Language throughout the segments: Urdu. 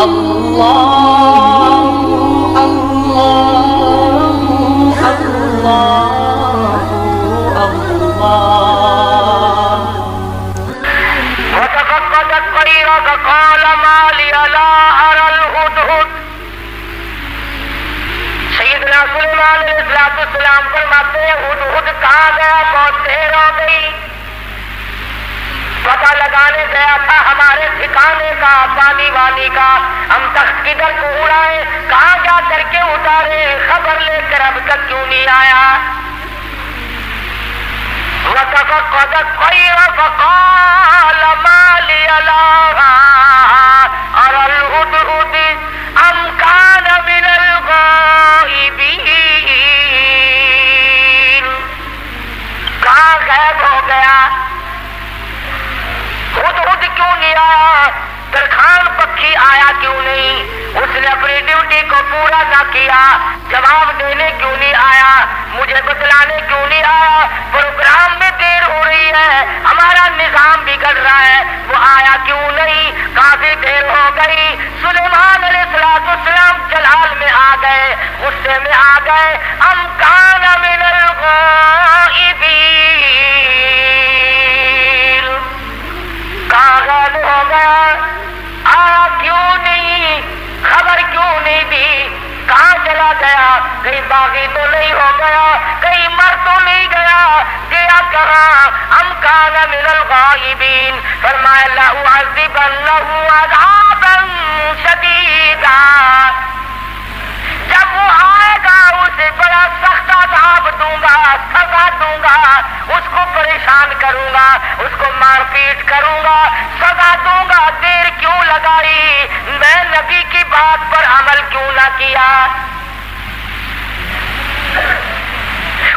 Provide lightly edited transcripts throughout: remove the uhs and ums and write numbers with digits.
وتفقد الطير فقال ما لي لا أرى الهدهد. سیدنا سلیمان علیہ السلام فرماتے ہیں ہدہد کہاں گیا؟ بہت دیر ہو گئی، پتہ لگانے گیا تھا ہمارے ٹھکانے کا، پانی وانی کا، ہم تخت کدھر کو اڑائے، کہاں جا کر کے اتارے، خبر لے کر اب تک کیوں نہیں آیا؟ وَتَفَقَّدَ الطَّيْرَ فَقَالَ مَا لِيَ لَا أَرَى الْهُدْهُدَ أَمْ كَانَ مِنَ الْغَائِبِينَ. کہاں غائب ہو گیا؟ ہدہد کیوں نہیں آیا؟ درخان پکھی آیا کیوں نہیں؟ اس نے اپنی ڈیوٹی کو پورا نہ کیا، جواب دینے کیوں نہیں آیا؟ مجھے بتلانے کیوں نہیں آیا؟ پروگرام میں دیر ہو رہی ہے، ہمارا نظام بگڑ رہا ہے، وہ آیا کیوں نہیں؟ کافی دیر ہو گئی. سلیمان علیہ السلام جلال میں آ گئے، غصے میں آ گئے. ام کان من الغائبین، کہاں غائب ہو گیا؟ آیا کیوں نہیں؟ خبر کیوں نہیں دی؟ کہاں چلا گیا؟ کہیں باغی تو نہیں ہو گیا؟ کہیں مر تو نہیں گیا؟ گیا کہاں؟ ام کان من الغائبین. فرمایا لأعذبنہ عذابا شدیدا، جب وہ آئے گا اسے بڑا سخت عذاب دوں گا، سزا دوں گا، اس کو پریشان کروں گا، اس کو مار پیٹ کروں گا، سزا دوں گا. دیر کیوں لگائی؟ میں نبی کی بات پر عمل کیوں نہ کیا؟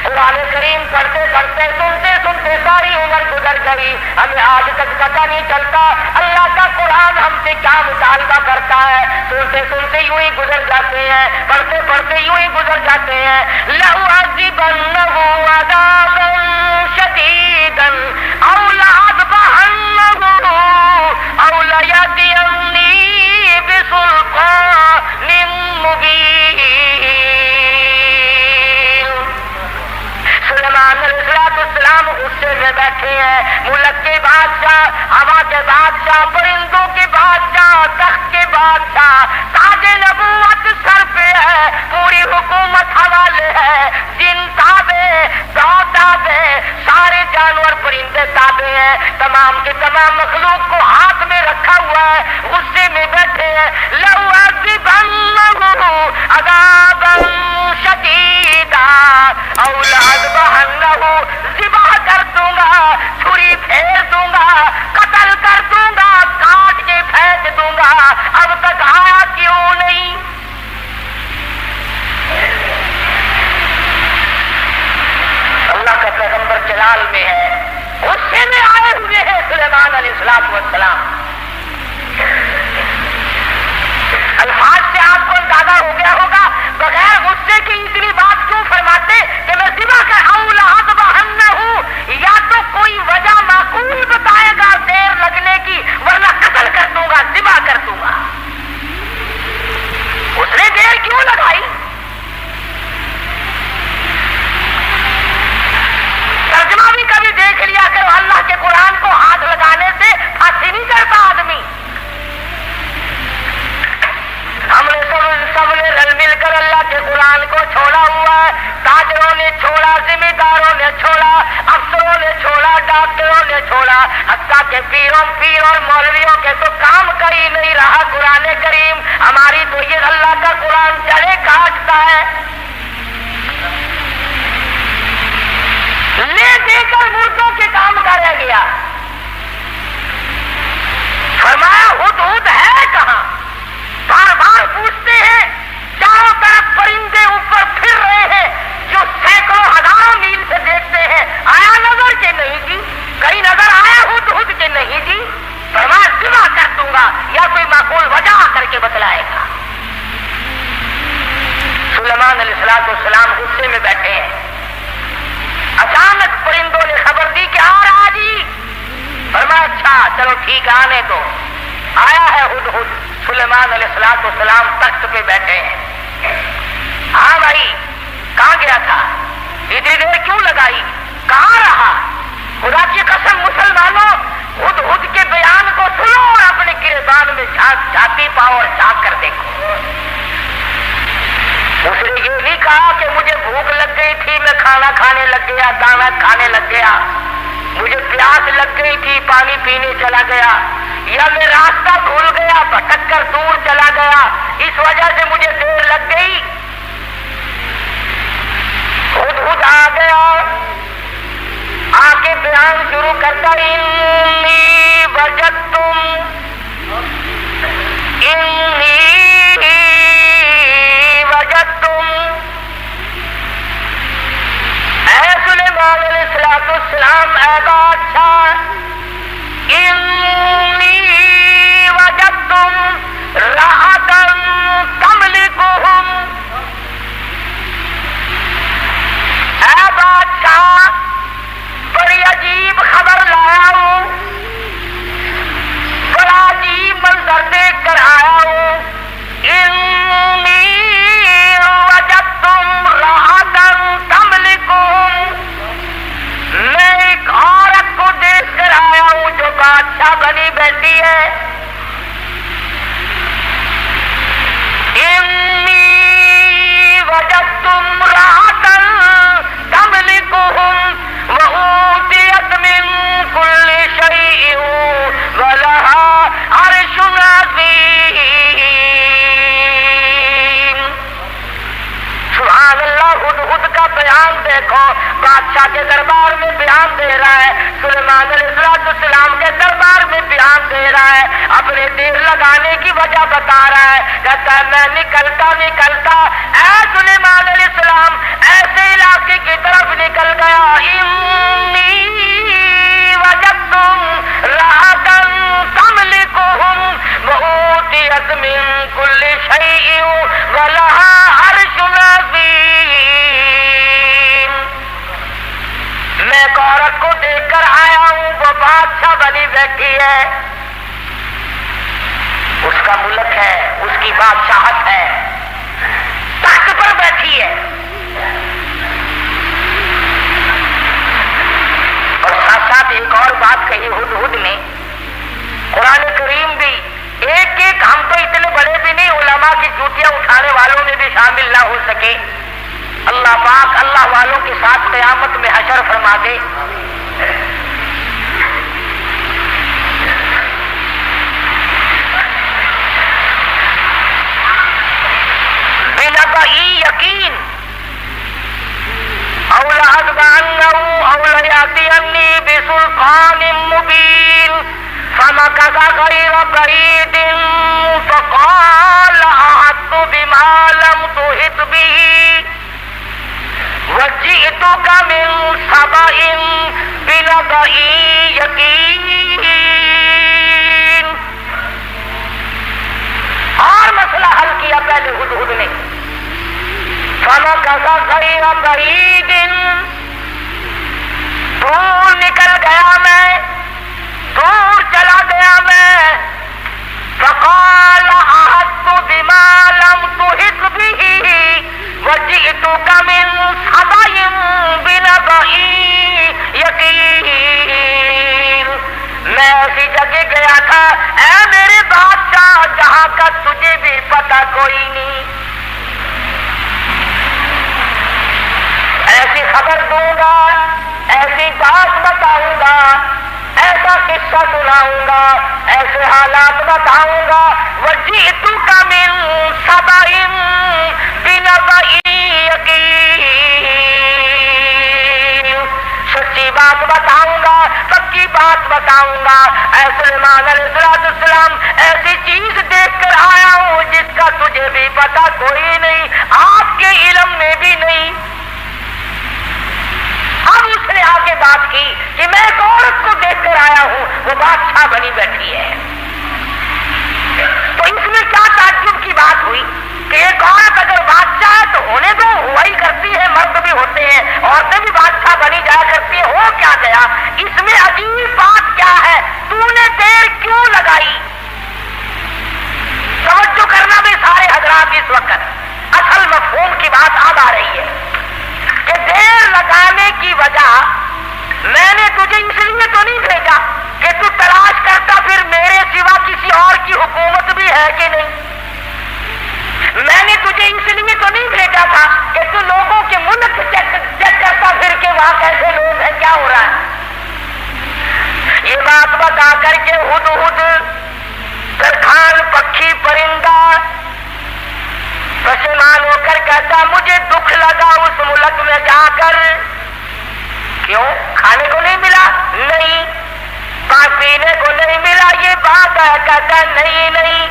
قرآن کریم پڑھتے پڑھتے سنتے سنتے ساری عمر گزر گئی، ہمیں آج تک پتہ نہیں چلتا اللہ کا قرآن ہم سے کیا مطالبہ کرتا ہے. سنتے سنتے یوں ہی گزر جاتے ہیں، پڑھتے پڑھتے یوں ہی گزر جاتے ہیں. لَأُعَذِّبَنَّهُ عَذَابًا شَدِيدًا أَوْ لَأَذْبَحَنَّهُ أَوْ لَيَأْتِيَنِّي بِسُلْطَانٍ مُبِينٍ. سلیمان علیہ السلام غصے میں بیٹھے ہیں. ملک کے بادشاہ، ہوا کے بادشاہ، پرندوں کے بادشاہ، تخت کے بادشاہ، تاج نبوت سر پہ ہے، پوری حکومت حوالے ہے، جن تابع، دو تابع، سارے جانور پرندے تابع ہیں، تمام کے تمام مخلوق کو ہاتھ میں رکھا ہوا ہے، غصے میں بیٹھے ہیں. لَأُعَذِّبَنَّهُ عَذَابًا شَدِيدًا أَوْ لَأَذْبَحَنَّهُ، ذبح کر دوں گا، چھری پھیر دوں گا، قتل کر دوں گا، کاٹ کے پھینک دوں گا. اب تک آیا کیوں نہیں؟ اللہ کا پیغمبر جلال میں ہے، غصے میں آئے ہوئے ہیں سلیمان علیہ السلام. الفاظ سے آپ کو اندازہ ہو گیا ہوگا بغیر غصے کی اتنی بات کیوں فرماتے کہ میں ذبح کر أَوْ لَأَذْبَحَنَّهُ، یا تو کوئی وجہ معقول بتائے گا دیر لگنے کی، ورنہ قتل کر دوں گا، ذبح کر دوں گا. اس نے دیر کیوں لگائی؟ ترجمہ بھی کبھی دیکھ لیا کرو. اللہ کے قرآن کو ہاتھ لگانے سے پھانسی نہیں کرتا آدمی. ہم نے سب نے رل مل کر اللہ کے قرآن کو چھوڑا ہوا ہے. تاجروں نے چھوڑا، ذمہ داروں نے چھوڑا، افسروں نے چھوڑا، ڈاکٹروں نے چھوڑا، حتیٰ کہ پیر اور مولویوں کے تو کام کا ہی نہیں رہا قرآن کریم. ہماری تو یہ اللہ کا قرآن جڑے کاٹتا ہے. لے دے کر مردوں کے کام کا رہ گیا. فرمایا ہدہد ہے کہاں؟ بار بار پوچھتے ہیں. چاروں طرف پرندے اوپر پھر رہے ہیں جو سینکڑوں ہزاروں میل سے دیکھتے ہیں. آیا نظر کے نہیں جی؟ کہیں نظر آیا ہدہد کے نہیں جی؟ فرمایا ذبح کر دوں گا یا کوئی معقول وجہ کر کے بتلائے گا. سلیمان علیہ السلام غصے میں بیٹھے ہیں. اچانک پرندوں نے خبر دی کہ آ رہا جی. فرمایا اچھا چلو ٹھیک ہے آنے دو. آیا ہے ہدہد. سلیمان سلیمان علیہ السلام تخت پہ بیٹھے ہیں. ہاں بھائی کہاں گیا تھا؟ اتنی دیر کیوں لگائی؟ کہاں رہا؟ خدا کی قسم مسلمانوں ہد کے بیان کو سنو اور اپنے گریبان میں جھاتی پاؤ اور جھانک کر دیکھو. اس نے یہ نہیں کہا کہ مجھے بھوک لگ گئی تھی میں کھانا کھانے لگ گیا، دانا کھانے لگ گیا، مجھے پیاس لگ گئی تھی پانی پینے چلا گیا، یا میں راستہ بھول گیا بھٹک کر دور چلا گیا اس وجہ سے مجھے دیر لگ گئی. خود آ گیا، آ کے بیان شروع کرتا انی وجدتم اے سلیمان علیہ السلام اے بادشاہ انی وجدتم راحتا تملکہم. اے بادشاہ بڑی عجیب خبر لایا ہوں، بڑا عجیب منظر دیکھ کر آیا ہوں. انی وجدتم راحتا تملکہم، میں ایک عورت کو دیکھ کر آیا ہوں جو بادشاہ بنی بیٹھی ہے. انی وجدتم راحتا تملکہم وأوتيت من كل شيء ولها عرش عظيم. سبحان اللہ. ہد کا بیان دیکھو، بادشاہ کے دربار میں بیان دے رہا ہے، سلیمان علیہ السلام کے دربار میں بیان دے رہا ہے، اپنے دیر لگانے کی وجہ بتا رہا ہے. کہتا ہے میں نکلتا اے سلیمان علیہ السلام ایسے علاقے کی طرف نکل گیا. انی وجدتم راحتا تملکہم وأوتیت من کل شیء ولها عرش عظیم. میں ایک عورت کو دیکھ کر آیا ہوں، وہ بادشاہ بنی بیٹھی ہے، اس کا ملک ہے، اس کی بادشاہت ہے، تخت پر بیٹھی ہے. اور ساتھ ساتھ ایک اور بات کہی ہد نے، قرآن کریم بھی ایک ہم تو اتنے بڑے بھی نہیں، علماء کی جوتیاں اٹھانے والوں میں بھی شامل نہ ہو سکے. اللہ پاک اللہ والوں کے ساتھ قیامت میں حشر فرما دے. بنبئی یقین او لأتبعنه او ليأتيني بسلطان مبين فمكث غير بعيد فقال أحطت بما لم تحط به وجئتك من سبأ بنبأ يقين. اور مسئلہ حل کیا پہلے ہدہد نے. فمكث غير بعيد، دور نکل گیا میں، دور چلا گیا میں. فقال أحطت بما لم تحط به وجئتك من سبأ بنبأ يقين. میں ایسی جگہ گیا تھا اے میرے بادشاہ جہاں کا تجھے بھی پتہ کوئی نہیں. ایسی خبر دوں گا، ایسی بات بتاؤں گا، ایسا قصہ سناؤں گا، ایسے حالات بتاؤں گا. وجئتک من سبأ بنبأ یقین، سچی بات بتاؤں گا، پکی بات بتاؤں گا. اے سلیمان علیہ السلام ایسی چیز دیکھ کر آیا ہوں جس کا تجھے بھی پتہ کوئی نہیں، آپ کے علم میں بھی نہیں. اب اس نے آگے بات کی کہ میں ایک عورت کو دیکھ کر آیا ہوں، وہ بادشاہ بنی بیٹھی ہے. تو اس میں کیا تعجب کی بات ہوئی کہ ایک عورت اگر بادشاہ ہے تو ہونے دو، ہوا ہی کرتی ہے، مرد بھی ہوتے ہیں، عورتیں بھی بادشاہ بنی جایا کرتی ہیں، ہو کیا گیا؟ اس میں عجیب بات کیا ہے؟ تو نے دیر کیوں لگائی؟ سمجھ وقت اصل مفہوم کی بات اب آ رہی ہے کہ دیر لگانے کی وجہ میں نے تجھے اس لیے تو نہیں بھیجا کہ تو تلاش کرتا پھر میرے سوا کسی اور کی حکومت بھی ہے کہ نہیں. میں نے تجھے اس لیے تو نہیں بھیجا تھا کہ تو لوگوں کے ملک چیک کرتا پھر کے وہاں کیسے لوگ ہیں کیا ہو رہا ہے. یہ بات بتا کر کے ہدہد ترکھان پکھی پرندہ پشیمان ہو کر کہتا مجھے دکھ لگا اس ملک میں جا کر. کیوں؟ کھانے کو نہیں ملا؟ نہیں. پینے کو نہیں ملا؟ یہ بات ہے. کہتا نہیں.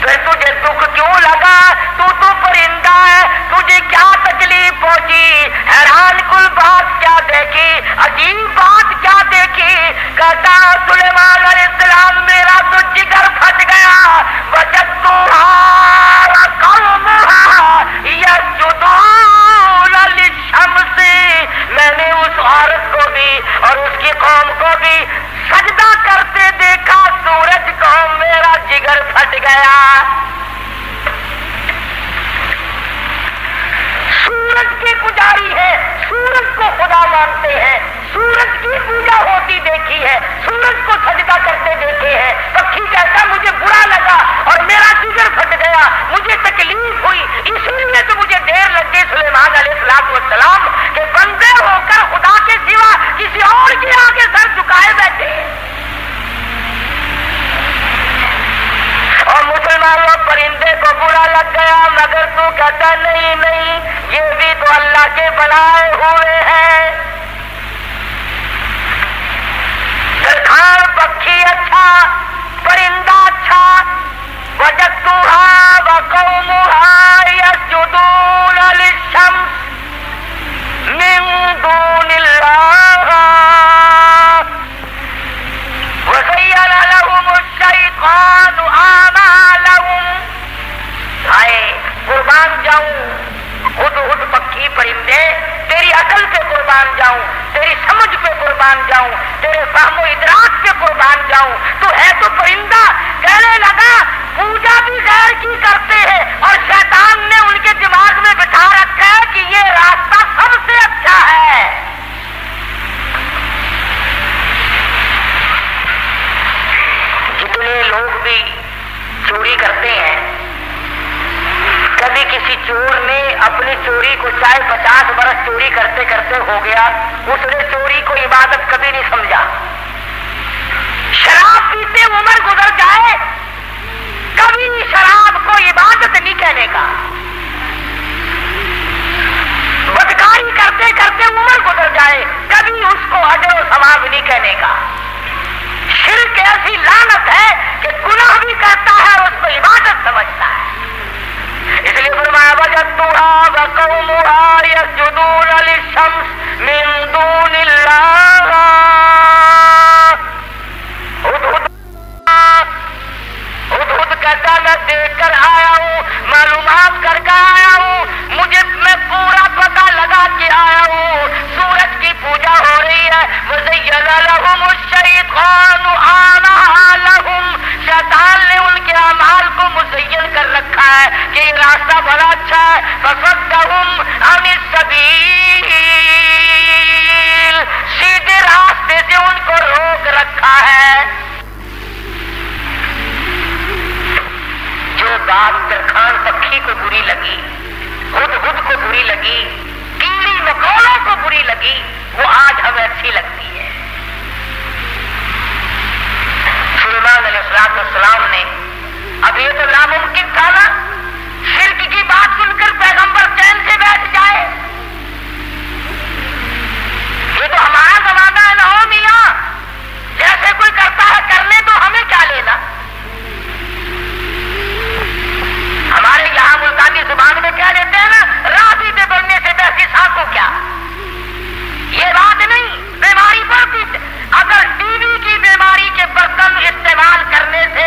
پھر تجھے دکھ کیوں لگا؟ تو پرندہ ہے, تجھے کیا تکلیف پہنچی؟ حیران کل بات کیا دیکھی, عجیب بات کیا دیکھی؟ کہتا سلیمان علیہ السلام میرا تو جگر پھٹ گیا. یسجدون للشمس, میں نے اس عورت کو بھی اور اس کی قوم کو بھی سجدہ کرتے دیکھا سورج کو, میرا جگر پھٹ گیا. سورج کے پجاری ہیں, سورج کو خدا مانتے ہیں, سورج کی پوجا ہوتی دیکھی ہے, سورج کو سجدہ کرتے دیکھے ہیں. پکھی کہتا مجھے برا لگا اور میرا جگر پھٹ گیا, مجھے تکلیف ہوئی, اسی لیے تو مجھے دیر لگ گئی سلیمان علیہ السلام کہ بندے ہو کر خدا کے سوا کسی اور کے آگے سر جھکائے بیٹھے. اور مسلمانوں پرندے کو برا لگ گیا, مگر تو کہتا نہیں, یہ بھی تو اللہ کے بنائے ہوئے ہیں. ترکھان پکھی اچھا, پرندہ اچھا. وجدتها وقومها يسجدون للشمس من دون الله وزين لهم الشيطان أعمالهم. ہائے قربان جاؤں ہدہد پکھی پرندے, تیری عقل پہ قربان جاؤں, تیری سمجھ پہ قربان جاؤں, تیرے فہم و ادراک پہ قربان جاؤں. تو ہے تو پرندہ. کہنے لگا پوجا بھی غیر کی کرتے ہیں اور شیطان نے ان کے دماغ میں بٹھا رکھا ہے کہ یہ راستہ سب سے اچھا ہے. جتنے لوگ بھی چوری کرتے ہیں, کبھی کسی چور نے اپنی چوری کو چاہے 50 برس چوری کرتے کرتے ہو گیا, اس نے چوری کو عبادت کبھی نہیں سمجھا. شراب پیتے عمر گزر جائے, کبھی شراب کو عبادت نہیں کہنے کا. بدکاری کرتے کرتے عمر گزر جائے, کبھی اس کو اجر و ثواب نہیں کہنے کا. شرک ایسی لعنت ہے کہ گناہ بھی کرتا ہے اور اس کو عبادت سمجھتا ہے. اس لیے فرمایا وجدتها وقومها يسجدون للشمس من دون الله. ہدہد کہتا میں دیکھ کر آیا ہوں, معلومات کر کے آیا ہوں, میں پورا پتہ لگا کے آیا ہوں. سورج کی پوجا ہو رہی ہے. وزین لهم الشیطان اعمالهم, شیطان نے ان کے اعمال کو مزین کر رکھا ہے کہ یہ راستہ بڑا اچھا ہے. فصدهم عن السبیل, سیدھے راستے سے ان کو روک رکھا ہے. جو بات ترکھان پکھی کو بری لگی, ہدہد کو بری لگی, کیڑی مکوڑوں کو بری لگی, وہ آج ہمیں اچھی لگتی ہے. سلیمان علیہ السلام نے, اب یہ تو ناممکن تھا نا شرک کی بات سن کر پیغمبر چین سے بیٹھ جائے. یہ تو ہمارا زمانہ ہے نا ہو میاں, جیسے کوئی کرتا ہے کرنے تو ہمیں کیا لینا. ہمارے یہاں ملتانی زبان میں کہہ دیتے ہیں نا راضی پہ بڑھنے سے بہتی سانکو کیا. یہ بات نہیں, بیماری بڑھتی. اگر ٹی وی کی بیماری کے برتن استعمال کرنے سے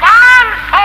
500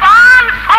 500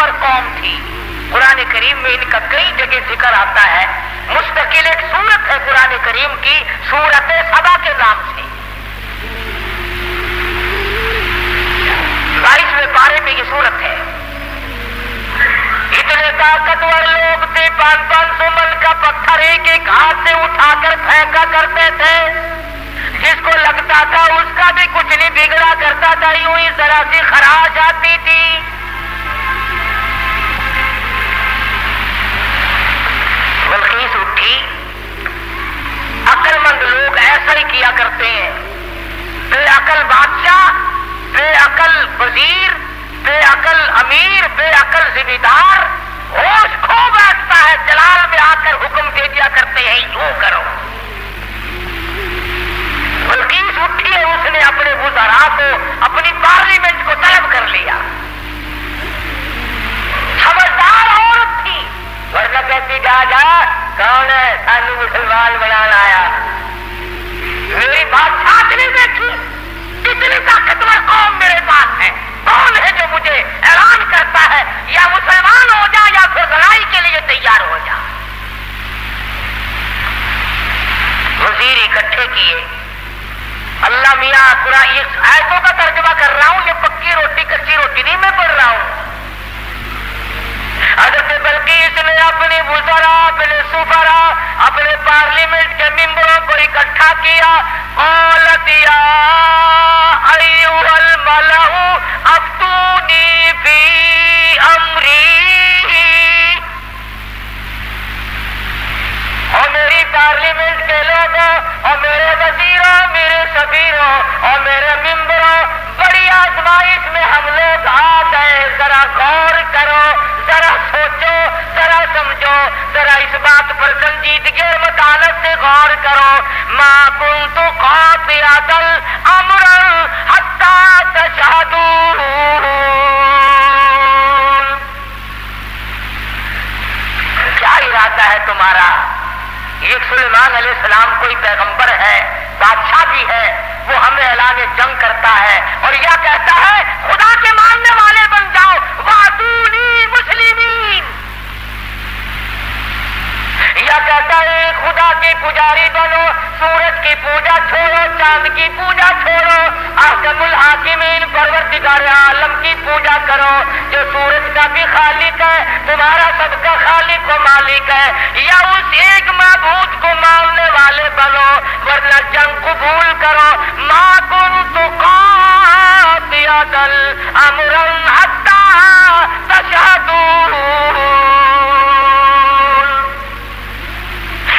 طاقتور قوم تھی. قرآن کریم میں ان کا کئی جگہ ذکر آتا ہے. مستقل ایک سورت ہے قرآن کریم کی, سورت سبا کے نام سے. 22ویں پارے میں یہ سورت ہے. اتنے طاقتور لوگ تھے, 500 من کا پتھر ایک ایک ہاتھ سے اٹھا کر پھینکا کرتے تھے. جس کو لگتا تھا اس کا بھی کچھ نہیں بگڑا کرتا تھا, یوں ہی ذرا سی خراش آتی تھی. بلقیس اٹھی. عقل مند لوگ ایسا ہی کیا کرتے ہیں. بے عقل بادشاہ, بے عقل وزیر, بے عقل امیر, بے عقل ذمہ دار ہوش کھو بیٹھتا ہے, جلال میں آ کر حکم دے دیا کرتے ہیں یوں کرو. بلقیس اٹھی ہے, اس نے اپنے وزراء کو, اپنی پارلیمنٹ کو طلب کر لیا. سمجھدار عورت تھی, ورنہ کہتی جا جا کون ہے سانو مسلمان بنانا آیا. میری بات ساتھ نہیں دیکھی, کتنی طاقتور قوم میرے پاس ہے. کون ہے جو مجھے اعلان کرتا ہے یا مسلمان ہو جا یا پھر لڑائی کے لیے تیار ہو جا. وزیر اکٹھے کیے. اللہ میاں قرآن یہ آیتوں کا ترجمہ کر رہا ہوں, یہ پکی روٹی کچی روٹی نہیں میں پڑھ رہا ہوں. حضرت بلقیس نے اپنے وزراء, اپنے سفراء, اپنے پارلیمنٹ کے ممبروں کو اکٹھا کیا. قالت یا ایھا الملأ افتونی فی امری, اور میری پارلیمنٹ کے لوگوں اور میرے وزیروں, میرے سفیروں اور میرے ممبروں, بڑی آزمائش میں ہم لوگ آ گئے. ذرا غور کرو, ذرا سوچو, ذرا سمجھو, ذرا اس بات پر سنجیدگی اور متانت سے غور کرو. ما کنت قاطعۃ امرا حتی تشہدون. کیا ارادہ ہے تمہارا؟ ایک سلیمان علیہ السلام کوئی پیغمبر ہے, بادشاہ بھی ہے, وہ ہمیں اعلان جنگ کرتا ہے اور یا کہتا ہے خدا کے ماننے والے بن جاؤ, وَأْتُونِي مُسْلِمِينَ, یا کہتا ہے خدا کے پجاری بنو, سورج کی پوجا چھوڑو, چاند کی پوجا چھوڑو, احکم الحاکمین پروردگار عالم کی پوجا کرو جو سورج کا بھی خالق ہے, تمہارا سب کا خالق و مالک ہے. یا اس ایک معبود کو ماننے والے بنو, ورنہ جنگ قبول کرو. ما کنت قاطعۃ امرا حتی تشہدون.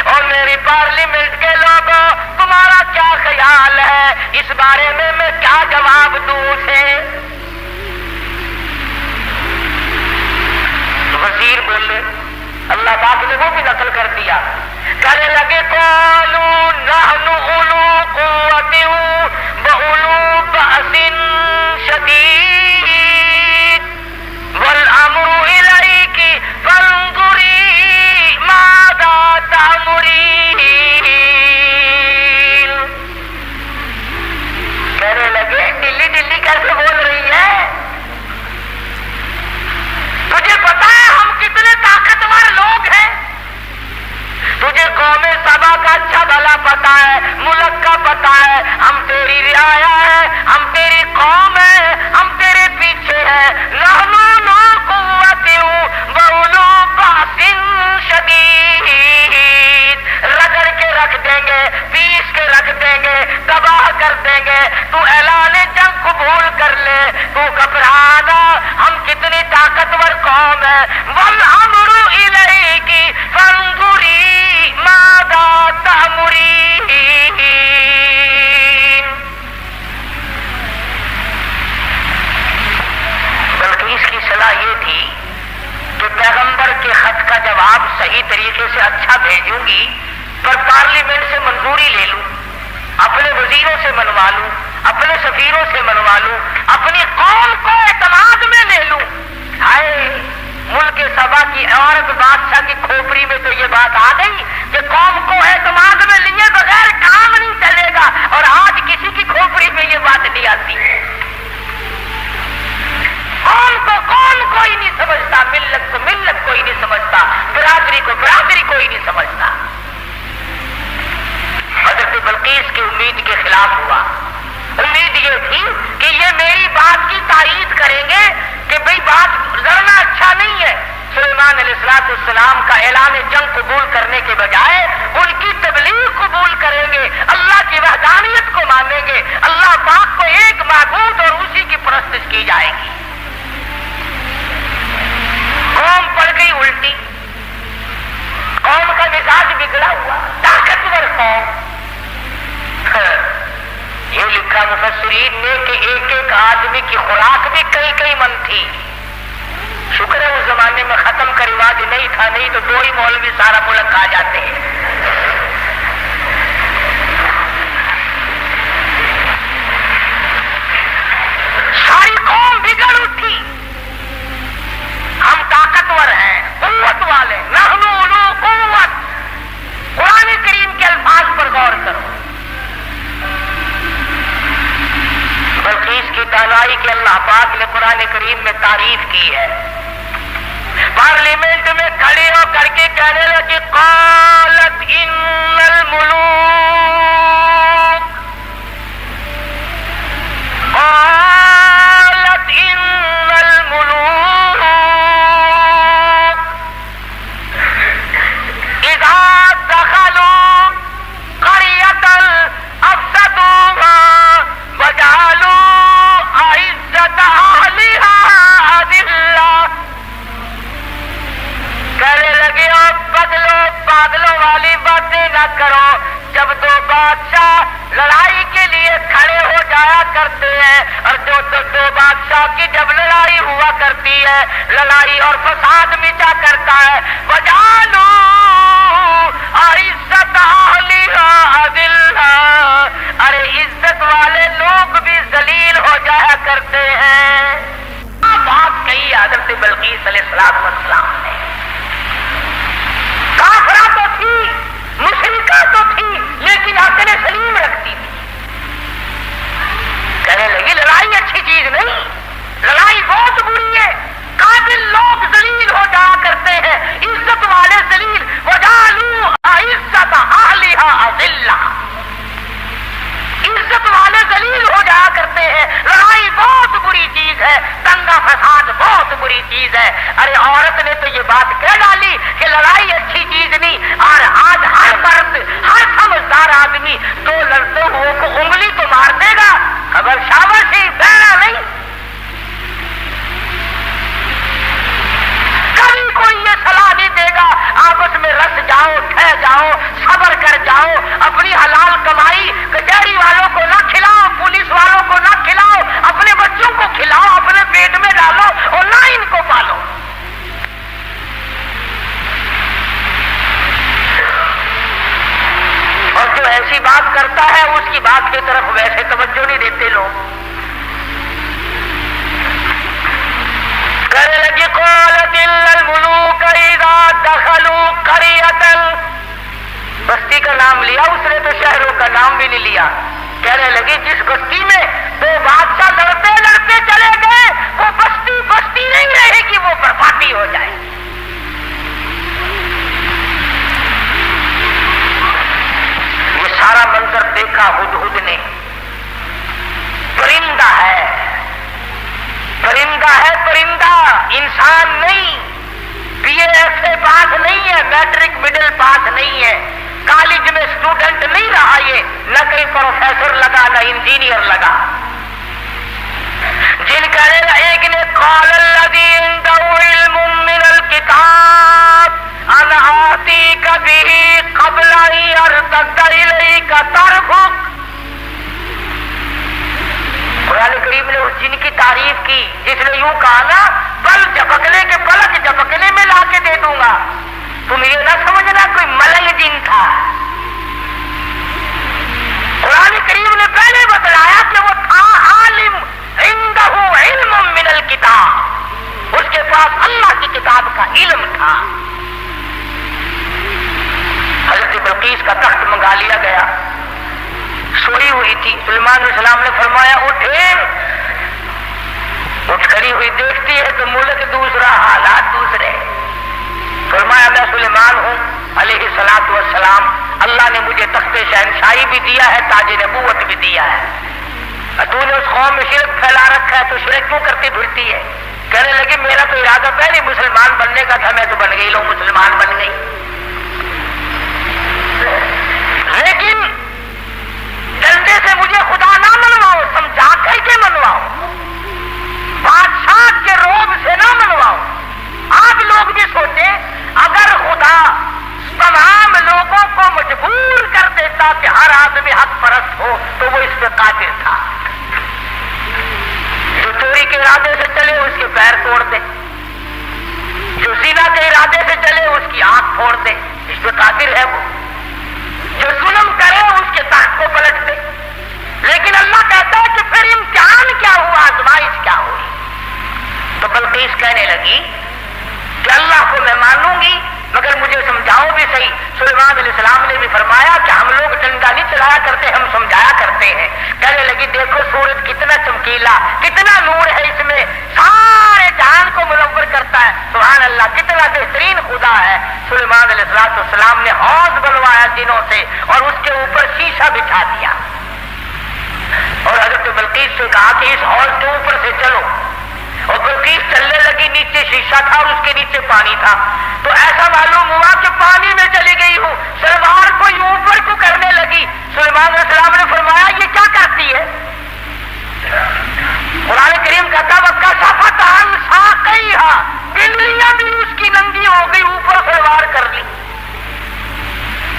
اور میری پارلیمنٹ کے لوگوں, تمہارا کیا خیال ہے اس بارے میں کیا جواب دوں اسے؟ وزیر بولے, اللہ پاک نے وہ بھی نقل کر دیا. کہنے لگے قالوا نحن اولو قوۃ واولو بأس شدید والامر الیک فانظری ماذا تأمرین. کہنے لگے ڈلی ڈلی کیسے بول رہی ہے, تجھے پتا ہے ہم کتنے طاقتور لوگ ہیں, تجھے قوم سبا کا اچھا بھلا پتا ہے, ملک کا پتا ہے, ہم تیری رعایا ہے, ہم تیری قوم ہے, ہم تیرے پیچھے ہیں. نحن اولو قوۃ واولو بأس شدید, رگڑ کے رکھ دیں گے, پیس کے رکھ دیں گے, تباہ کر دیں گے. تو اعلان جنگ قبول کر لے, تو گھبرانا, ہم کتنی طاقتور قوم ہے. والامر الیک فانظری ماذا تأمرین. بلقیس کی صلاح یہ تھی کہ پیغمبر کے خط کا جواب صحیح طریقے سے اچھا بھیجوں گی, پر پارلیمنٹ سے منظوری لے لوں, اپنے وزیروں سے منوا لوں, اپنے سفیروں سے منوا لوں, اپنی قوم کو اعتماد میں لے لوں. ہائے, ملک سبا کی عورت بادشاہ کی کھوپڑی میں تو یہ بات آ گئی کہ قوم کو اعتماد میں لیے بغیر کام نہیں چلے گا, اور آج کسی کی کھوپڑی میں یہ بات نہیں آتی. قوم کوئی نہیں سمجھتا، ملت کو ملت کوئی نہیں سمجھتا، برادری کو برادری کوئی نہیں سمجھتا۔ حضرت بلقیس کی امید کے خلاف ہوا۔ امید یہ تھی کہ یہ میری بات کی تائید کریں گے کہ بھئی بات لڑنا اچھا نہیں ہے۔ سلیمان علیہ السلام کا اعلان جنگ قبول کرنے کے بجائے ان کی تبلیغ قبول کریں گے، اللہ کی وحدانیت کو مانیں گے، اللہ پاک کو ایک معبود اور اسی کی پرستش کی جائے گی۔ قوم پڑ گئی الٹی، قوم کا مزاج بگڑا ہوا، طاقتور قوم۔ یہ لکھا مفسرین نے کہ ایک ایک آدمی کی خوراک بھی کئی کئی من تھی۔ شکر ہے اس زمانے میں ختم کا رواج نہیں تھا، نہیں تو دو ہی مولوی سارا ملک کھا جاتے ہیں۔ ساری قوم بگڑ اٹھی، ہم طاقتور ہیں، قوت والے، نحن اولو قوت۔ قرآن کریم کے الفاظ پر غور کرو۔ بلقیس کی دانائی کے اللہ پاک نے قرآن کریم میں تعریف کی ہے۔ پارلیمنٹ میں کھڑے ہو کر کے کہنے لگے قالت ان الملوک، قالت ان الملوک اذا دخلوا قرية افسدوها وجعلوا عزة اهلها اذلة۔ کہنے لگے پاگلوں والی باتیں نہ کرو۔ جب دو بادشاہ لڑائی کے لیے کھڑے ہو جایا کرتے ہیں اور جو دو بادشاہ کی جب لڑائی ہوا کرتی ہے، لڑائی اور فساد مچا کرتا ہے، وجعلوا عزت اہلها اذلة، ارے عزت والے لوگ بھی ذلیل ہو جایا کرتے ہیں۔ بات کہی حضرت بلقیس علیہ السلام نے۔ کافرہ تو تھی، مشرکہ تو تھی، لیکن عقل سلیم رکھتی تھی۔ کہنے لگی لڑائی اچھی چیز نہیں، لڑائی بہت بری ہے، قاتل لوگ ذلیل ہو جایا کرتے ہیں، عزت والے ذلیل، وجعلوا عزت اہلها اذلة، عزت والے ذلیل ہو جایا کرتے ہیں۔ لڑائی بہت بری چیز ہے، دنگا فساد بہت بری چیز ہے۔ ارے عورت نے تو یہ بات کہہ ڈالی کہ لڑائی اچھی چیز نہیں، اور آج ہر مرد، ہر سمجھدار آدمی دو لڑتے ہوئے کو انگلی تو مار دے گا، خبر شاباشی بہنا نہیں۔ کبھی کوئی یہ صلاح نہیں دے گا آپس میں رس جاؤ، ٹھہ جاؤ، صبر کر جاؤ، اپنی حلال کمائی کچہری والوں کو نہ کھلاؤ، پولیس والوں کو نہ کھلاؤ، اپنے بچوں کو کھلاؤ، اپنے پیٹ میں ڈالو اور نہ ان کو پالو۔ اور جو ایسی بات کرتا ہے اس کی بات کی طرف ویسے توجہ نہیں دیتے لوگ۔ کہنے لگی قالت ان الملوک اذا دخلوا قرية، بستی کا نام لیا اس نے تو شہروں کا نام بھی نہیں لیا۔ کہنے لگی جس بستی میں دو بادشاہ لڑتے لڑتے چلے گئے وہ بستی بستی نہیں رہے گی، وہ بربادی ہو جائے گی۔ یہ سارا منظر دیکھا ہدہد نے۔ پرندہ ہے، پرندہ ہے، پرندہ، انسان نہیں۔ BA سے پاس نہیں ہے، میٹرک مڈل پاس نہیں ہے، کالج میں اسٹوڈنٹ نہیں رہا، یہ نہ کہیں پروفیسر لگا نہ انجینئر لگا۔ جن کا ایک نے قال الذی عنده علم من الکتاب انا آتیک به قبل ان یرتد الیک طرفک۔ قرآن کریم نے اس جن کی تعریف کی جس نے یوں کہا نا پل جھپکنے کے پلک جھپکنے میں لا کے دے دوں گا۔ تم یہ نہ سمجھنا کوئی ملنگ جن تھا۔ قرآن کریم نے پہلے بتلایا کہ وہ تھا عالم، عنده علم من الکتاب، اس کے پاس اللہ کی کتاب کا علم تھا۔ حضرت بلقیس کا تخت منگا لیا گیا، سوئی ہوئی تھی۔ سلیمان علیہ السلام نے فرمایا اٹھے، اٹھ کھڑی ہوئی دیکھتی ہے تو ملک دوسرا، حالات دوسرے۔ فرمایا میں سلیمان ہوں علیہ الصلوۃ والسلام، اللہ نے مجھے تخت شہنشاہی بھی دیا ہے، تاج نبوت بھی دیا ہے، تو نے اس قوم میں شرک پھیلا رکھا ہے، تو شرک کیوں کرتی پھرتی ہے؟ کہنے لگی میرا تو ارادہ پہلے مسلمان بننے کا تھا، میں تو بن گئی، لو مسلمان بن گئی، لیکن ڈنڈے سے مجھے خدا نہ منواؤ، سمجھا کر کے منواؤ، بادشاہ کے روب سے نہ منواؤ۔ آپ لوگ بھی سوچیں اگر خدا تمام لوگوں کو مجبور کر دیتا کہ ہر آدمی حق پرست ہو تو وہ اس پہ قادر تھا۔ جو چوری کے ارادے سے چلے اس کے پیر توڑ دے، جو زنا کے ارادے سے چلے اس کی آنکھ پھوڑ دے، اس پہ قادر ہے وہ۔ جو ظلم کرے اس کے تخت کو پلٹ دے، لیکن اللہ کہتا ہے کہ پھر امتحان کیا ہوا، آزمائش کیا ہوئی؟ تو بلقیس کہنے لگی کہ اللہ کو میں مانوں گی مگر مجھے سمجھاؤ بھی صحیح۔ سلیمان علیہ السلام نے بھی فرمایا کہ ہم لوگ ڈنڈا نہیں چلایا کرتے، ہم سمجھایا کرتے ہیں۔ کہنے لگی دیکھو سورج کتنا چمکیلا، کتنا نور ہے اس میں، سارے جہان کو منور کرتا ہے، سبحان اللہ، کتنا بہترین خدا ہے۔ سلیمان علیہ السلام نے حوض بنوایا جنوں سے اور اس کے اوپر شیشہ بچھا دیا اور حضرت بلقیس سے کہا کہ اس حوض کے اوپر سے چلو، اور بلقیس چلنے لگی، نیچے شیشہ تھا اور اس کے نیچے پانی تھا، تو ایسا معلوم ہوا کہ پانی میں چلی گئی ہوں، سلوار کو یوں اوپر کو کرنے لگی۔ سلیمان علیہ السلام نے فرمایا یہ کیا کرتی ہے؟ قرآن کریم کہتا وَكَشَفَتْ عَنْ سَاقَيْهَا، بلیاں بھی اس کی ننگی ہو گئی، اوپر سلوار کر لی،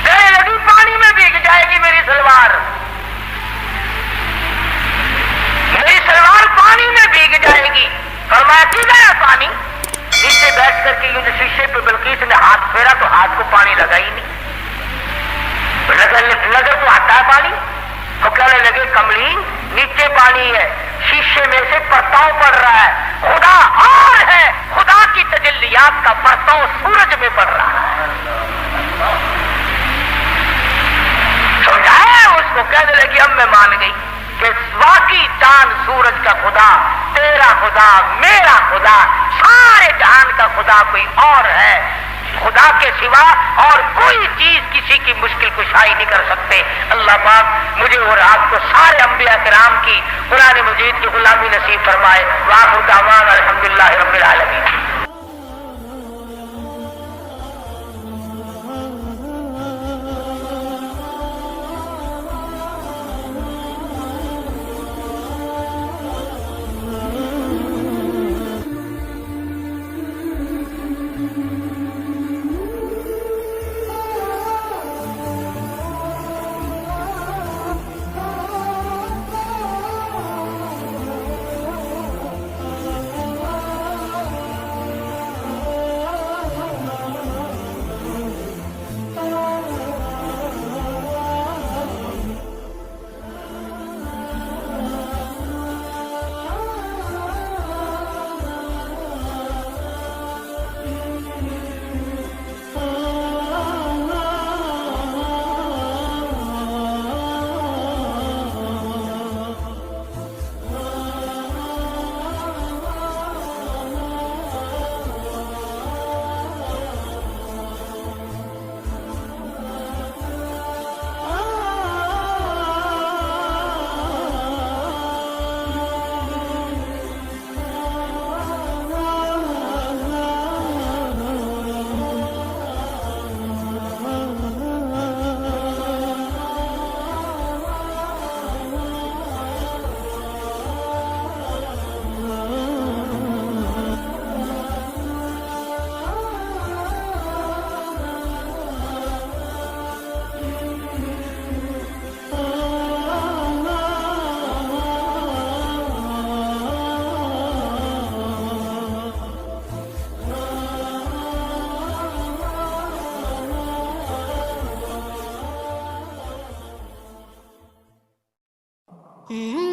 کہنے لگی پانی میں بھیگ جائے گی میری سلوار، میری سلوار پانی میں بھیگ جائے گی۔ فرمایا کی گیا پانی؟ نیچے بیٹھ کر کے یوں شیشے پہ بلقیس نے ہاتھ پھیرا تو ہاتھ کو پانی لگا ہی نہیں، نظر تو آتا ہے پانی، تو کہنے لگے کملی نیچے پانی ہے، شیشے میں سے پرتاؤ پڑ رہا ہے، خدا اور ہے، خدا کی تجلیات کا پرتاؤ سورج میں پڑ رہا ہے۔ سمجھایا اس کو، کہنے لگی اب میں مان گئی کہ واقعی چاند سورج کا خدا، تیرا خدا، میرا خدا، سارے جہان کا خدا کوئی اور ہے، خدا کے سوا اور کوئی چیز کسی کی مشکل کشائی نہیں کر سکتے۔ اللہ پاک مجھے اور آپ کو سارے انبیاء کرام کی قرآن مجید کی غلامی نصیب فرمائے۔ وآخر دعوانا الحمدللہ رب العالمین۔ Mm-hmm.